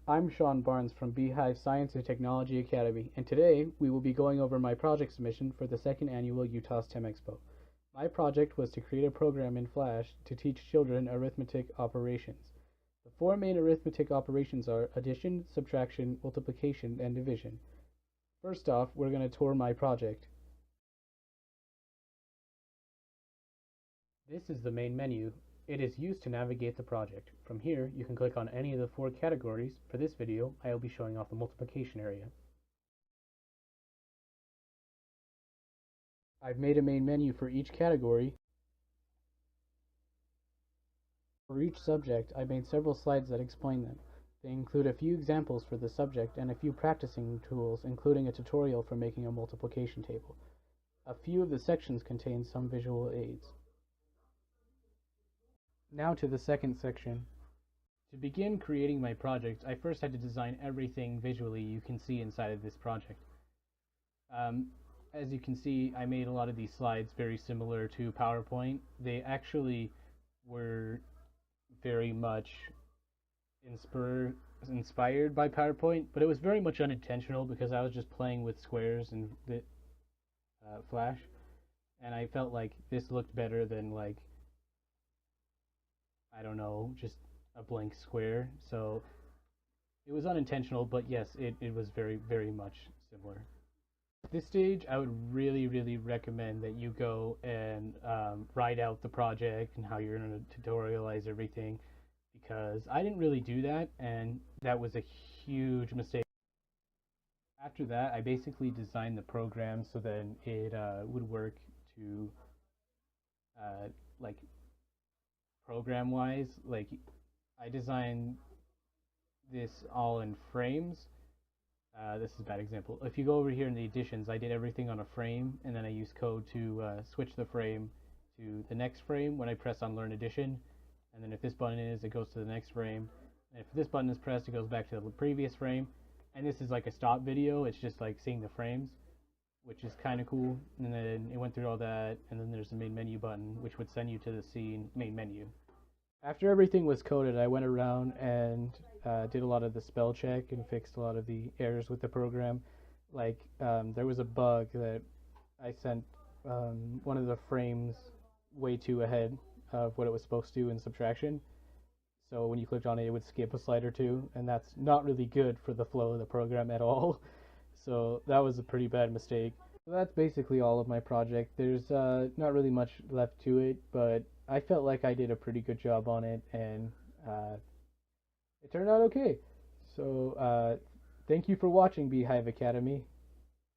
I'm Sean Barnes from Beehive Science and Technology Academy, and today we will be going over my project submission for the second annual Utah STEM Expo. My project was to create a program in Flash to teach children arithmetic operations. The four main arithmetic operations are addition, subtraction, multiplication, and division. First off, we're going to tour my project. This is the main menu. It is used to navigate the project. From here, you can click on any of the four categories. For this video, I will be showing off the multiplication area. I've made a main menu for each category. For each subject, I made several slides that explain them. They include a few examples for the subject and a few practicing tools, including a tutorial for making a multiplication table. A few of the sections contain some visual aids. Now to the second section. To begin creating my project, I first had to design everything visually you can see inside of this project. As you can see, I made a lot of these slides very similar to PowerPoint. They actually were very much inspired by PowerPoint, but it was very much unintentional because I was just playing with squares and Flash, and I felt like this looked better than, like, I don't know, just a blank square. So it was unintentional, but yes, it was very, very much similar. At this stage, I would really recommend that you go and write out the project and how you're going to tutorialize everything, because I didn't really do that, and that was a huge mistake. After that, I basically designed the program so then it would work to like program wise. Like, I designed this all in frames. This is a bad example. If you go over here in the additions, I did everything on a frame, and then I used code to switch the frame to the next frame when I press on Learn Addition. And then if this button is, it goes to the next frame. And if this button is pressed, it goes back to the previous frame. And this is like a stop video. It's just like seeing the frames, which is kind of cool. And then it went through all that, and then there's the main menu button, which would send you to the scene main menu. After everything was coded, I went around and did a lot of the spell check and fixed a lot of the errors with the program. Like, there was a bug that I sent one of the frames way too ahead of what it was supposed to in subtraction. So when you clicked on it, it would skip a slide or two, and that's not really good for the flow of the program at all. So that was a pretty bad mistake. So that's basically all of my project. There's not really much left to it, but I felt like I did a pretty good job on it, and it turned out okay. So thank you for watching, Beehive Academy.